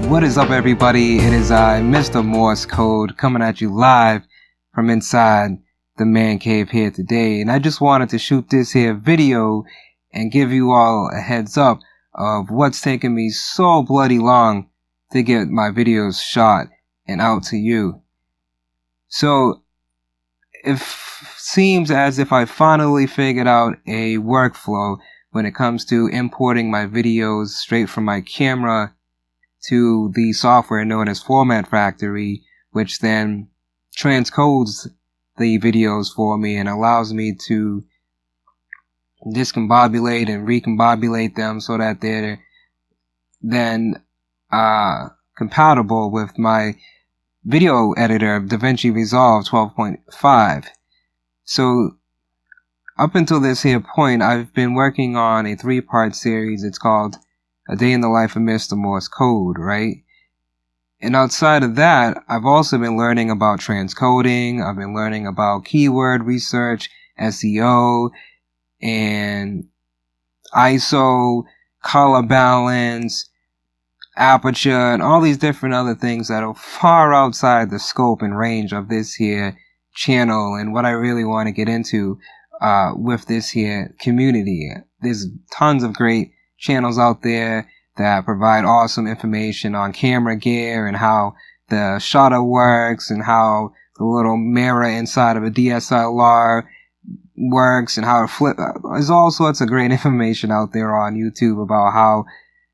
What is up, everybody? It is I, Mr. Morse Code, coming at you live from inside the man cave here today. And I just wanted to shoot this here video and give you all a heads up of what's taken me so bloody long to get my videos shot and out to you. So it seems as if I finally figured out a workflow when it comes to importing my videos straight from my camera to the software known as Format Factory, which then transcodes the videos for me and allows me to discombobulate and recombobulate them so that they're then compatible with my video editor, DaVinci Resolve 12.5. So up until this here point, I've been working on a 3-part series. It's called A Day in the Life of Mr. Morse Code, right? And outside of that, I've also been learning about transcoding. I've been learning about keyword research, SEO, and ISO, color balance, aperture, and all these different other things that are far outside the scope and range of this here channel and what I really want to get into with this here community. There's tons of great channels out there that provide awesome information on camera gear and how the shutter works and how the little mirror inside of a DSLR works and how it flips. There's all sorts of great information out there on YouTube about how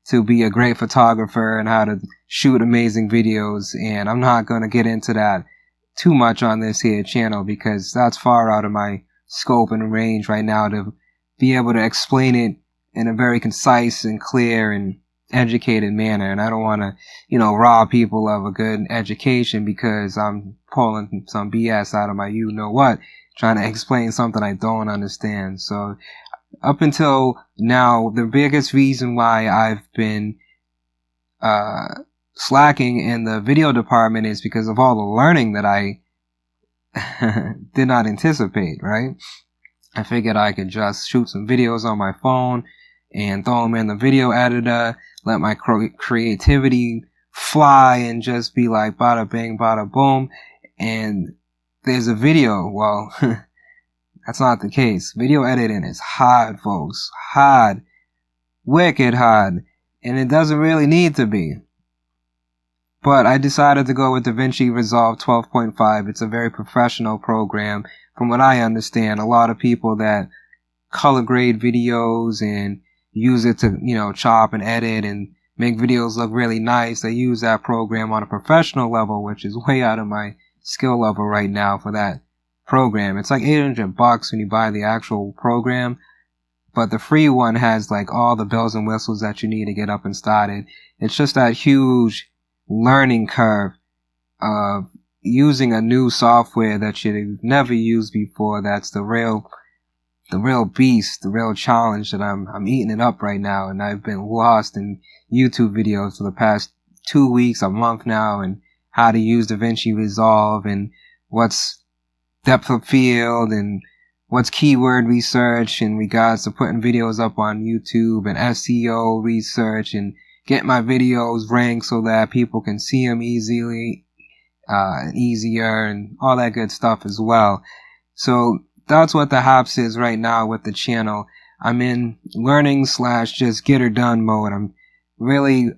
to be a great photographer and how to shoot amazing videos, and I'm not going to get into that too much on this here channel because that's far out of my scope and range right now to be able to explain it in a very concise and clear and educated manner. And I don't want to, rob people of a good education because I'm pulling some BS out of my you-know-what, trying to explain something I don't understand. So up until now, the biggest reason why I've been slacking in the video department is because of all the learning that I did not anticipate, right? I figured I could just shoot some videos on my phone and throw them in the video editor, let my creativity fly and just be like bada bing, bada boom, and there's a video. Well, that's not the case. Video editing is hard, folks. Hard. Wicked hard. And it doesn't really need to be. But I decided to go with DaVinci Resolve 12.5. It's a very professional program. From what I understand, a lot of people that color grade videos and use it to, chop and edit and make videos look really nice, they use that program on a professional level, which is way out of my skill level right now for that program. It's like $800 when you buy the actual program, but the free one has like all the bells and whistles that you need to get up and started. It's just that huge learning curve of using a new software that you've never used before. That's the real beast, the real challenge that I'm eating it up right now. And I've been lost in YouTube videos for the past 2 weeks, a month now, and how to use DaVinci Resolve and what's depth of field and what's keyword research in regards to putting videos up on YouTube and SEO research and get my videos ranked so that people can see them easily, easier and all that good stuff as well. So that's what the hops is right now with the channel. I'm in learning / just get her done mode. I'm really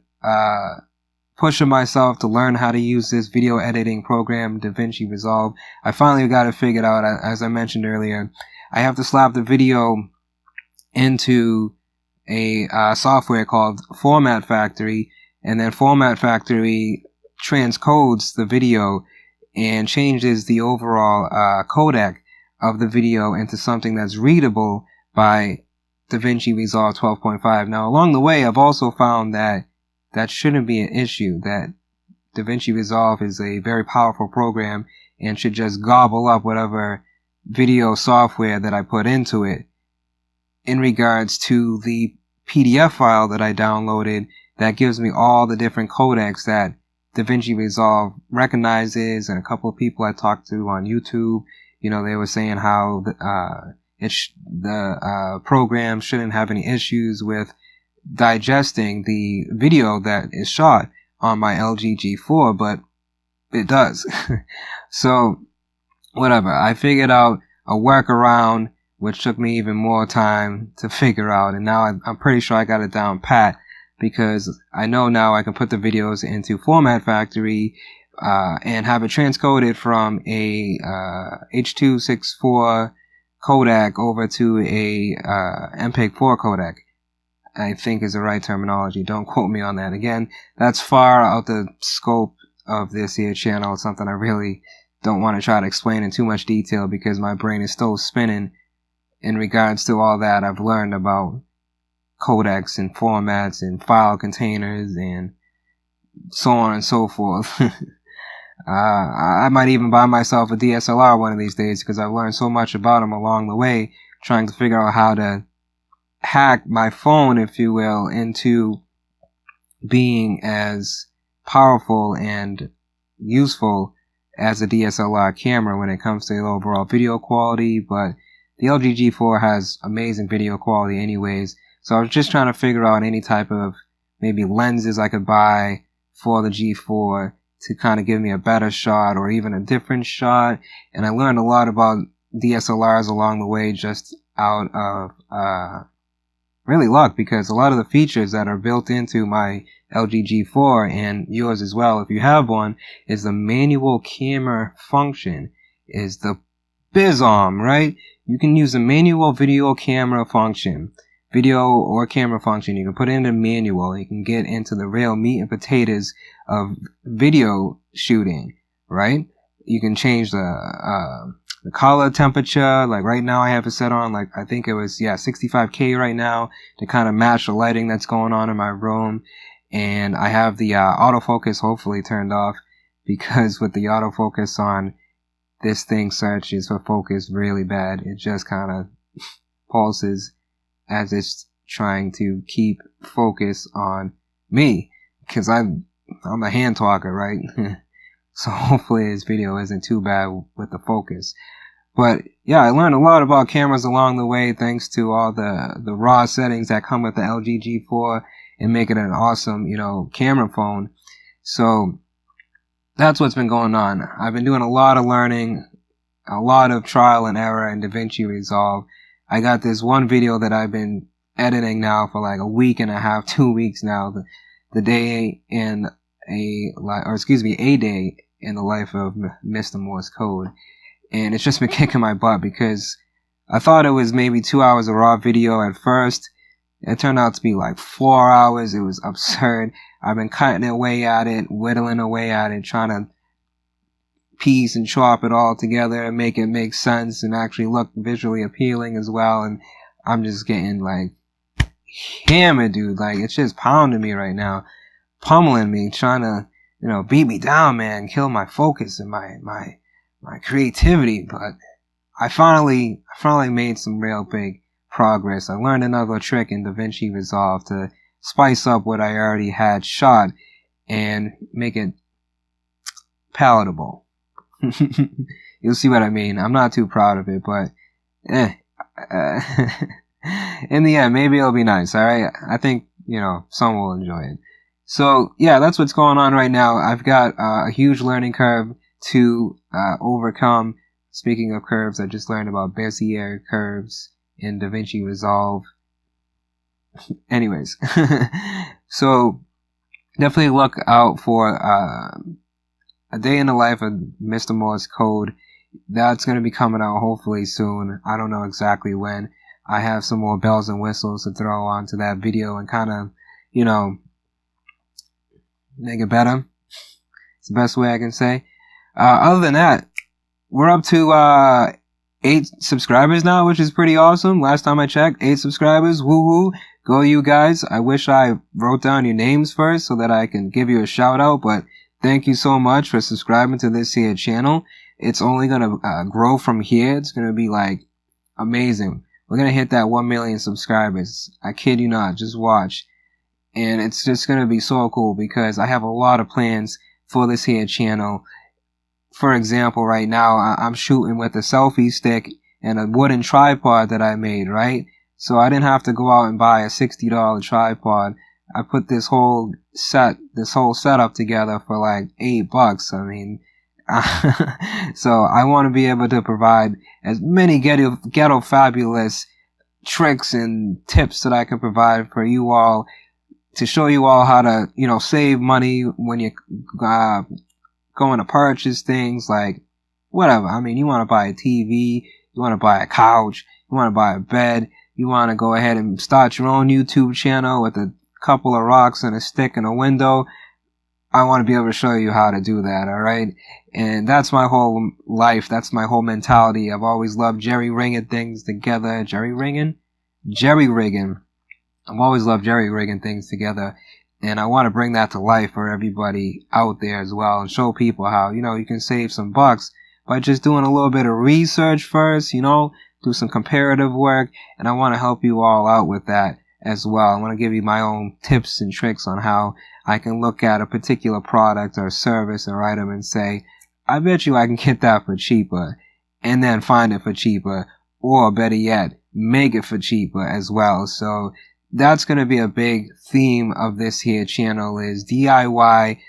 pushing myself to learn how to use this video editing program, DaVinci Resolve. I finally got it figured out. As I mentioned earlier, I have to slap the video into a software called Format Factory, and then Format Factory transcodes the video and changes the overall codec of the video into something that's readable by DaVinci Resolve 12.5. Now, along the way, I've also found that shouldn't be an issue, that DaVinci Resolve is a very powerful program and should just gobble up whatever video software that I put into it. In regards to the PDF file that I downloaded that gives me all the different codecs that DaVinci Resolve recognizes, and a couple of people I talked to on YouTube, they were saying how the program shouldn't have any issues with digesting the video that is shot on my LG G4, but it does. So, whatever. I figured out a workaround, which took me even more time to figure out, and now I'm pretty sure I got it down pat, because I know now I can put the videos into Format Factory and have it transcoded from a H.264 codec over to a MPEG-4 codec, I think is the right terminology. Don't quote me on that. Again, that's far out the scope of this here channel. It's something I really don't want to try to explain in too much detail because my brain is still spinning in regards to all that I've learned about codecs and formats and file containers and so on and so forth. I might even buy myself a DSLR one of these days because I've learned so much about them along the way, trying to figure out how to hack my phone, if you will, into being as powerful and useful as a DSLR camera when it comes to the overall video quality. But the LG G4 has amazing video quality anyways, so I was just trying to figure out any type of maybe lenses I could buy for the G4 to kind of give me a better shot or even a different shot. And I learned a lot about DSLRs along the way just out of really luck, because a lot of the features that are built into my LG G4 and yours as well, if you have one, is the manual camera function, is the BizArm, right? You can use the manual video camera function, video or camera function. You can put it into manual. You can get into the real meat and potatoes of video shooting, right? You can change the color temperature. Like right now I have it set on, like I think it was 65K right now to kind of match the lighting that's going on in my room. And I have the autofocus hopefully turned off, because with the autofocus on, this thing searches for focus really bad. It just kind of pulses as it's trying to keep focus on me, because I'm a hand talker, right? So hopefully this video isn't too bad with the focus. But yeah, I learned a lot about cameras along the way thanks to all the raw settings that come with the LG G4 and make it an awesome, camera phone. So that's what's been going on. I've been doing a lot of learning, a lot of trial and error in DaVinci Resolve. I got this one video that I've been editing now for like a week and a half, 2 weeks now. A day in the life of Mr. Morse Code. And it's just been kicking my butt because I thought it was maybe 2 hours of raw video at first. It turned out to be like 4 hours. It was absurd. I've been cutting away at it, whittling away at it, trying to piece and chop it all together and make it make sense and actually look visually appealing as well. And I'm just getting like hammered, dude. Like, it's just pounding me right now, pummeling me, trying to, beat me down, man, kill my focus and my creativity. But I finally made some real big progress. I learned another trick in DaVinci Resolve to spice up what I already had shot and make it palatable. You'll see what I mean. I'm not too proud of it, but in the end, maybe it'll be nice. Alright, I think, some will enjoy it. So yeah, that's what's going on right now. I've got a huge learning curve to overcome. Speaking of curves, I just learned about Bezier curves in DaVinci Resolve. Anyways, so definitely look out for a day in the life of Mr. Morse Code. That's going to be coming out hopefully soon. I don't know exactly when. I have some more bells and whistles to throw onto that video and kind of, make it better. It's the best way I can say. Other than that, we're up to 8 subscribers now, which is pretty awesome. Last time I checked, 8 subscribers. Woohoo! Go you guys. I wish I wrote down your names first so that I can give you a shout out, but thank you so much for subscribing to this here channel. It's only gonna grow from here. It's gonna be like amazing. We're gonna hit that 1 million subscribers. I kid you not. Just watch. And it's just gonna be so cool because I have a lot of plans for this here channel. For example, right now, I'm shooting with a selfie stick and a wooden tripod that I made, right? So I didn't have to go out and buy a $60 tripod. I put this whole setup together for like $8. I mean, so I want to be able to provide as many ghetto fabulous tricks and tips that I can provide for you all, to show you all how to, save money when you going to purchase things like whatever. I mean, you want to buy a TV, you want to buy a couch, you want to buy a bed, you want to go ahead and start your own YouTube channel with a couple of rocks and a stick and a window. I want to be able to show you how to do that, alright? And that's my whole life. That's my whole mentality. I've always loved jerry-rigging things together. Jerry-rigging? Jerry-rigging. I've always loved jerry-rigging things together. And I want to bring that to life for everybody out there as well, and show people how, you can save some bucks by just doing a little bit of research first, do some comparative work. And I want to help you all out with that as well. I want to give you my own tips and tricks on how I can look at a particular product or service or item and say, I bet you I can get that for cheaper, and then find it for cheaper, or better yet, make it for cheaper as well. So that's going to be a big theme of this here channel, is DIY.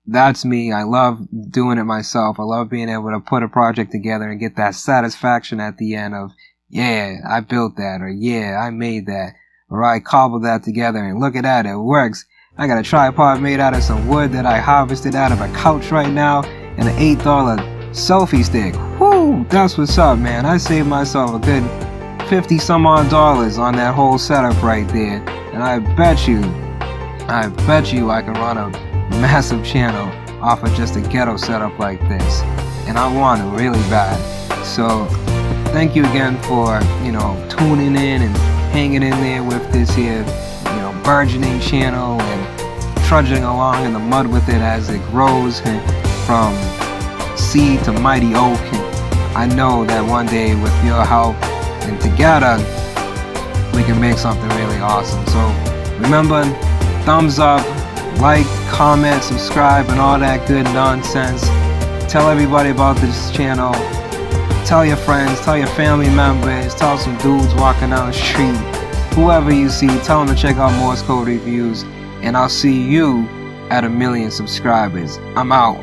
That's me. I love doing it myself. I love being able to put a project together and get that satisfaction at the end of, yeah, I built that, or yeah, I made that, or I cobbled that together and look at that, it works. I got a tripod made out of some wood that I harvested out of a couch right now, and an $8 selfie stick. Whoo, that's what's up, man. I saved myself a good 50 some odd dollars on that whole setup right there. And I bet you I can run a massive channel off of just a ghetto setup like this. And I want it really bad. So thank you again for, tuning in and hanging in there with this here, burgeoning channel, and trudging along in the mud with it as it grows from seed to mighty oak. And I know that one day, with your help and together, we can make something really awesome. So remember, thumbs up, like, comment, subscribe, and all that good nonsense. Tell everybody about this channel. Tell your friends, tell your family members, tell some dudes walking down the street, whoever you see, tell them to check out Morse Code Reviews, and I'll see you at 1 million subscribers. I'm out.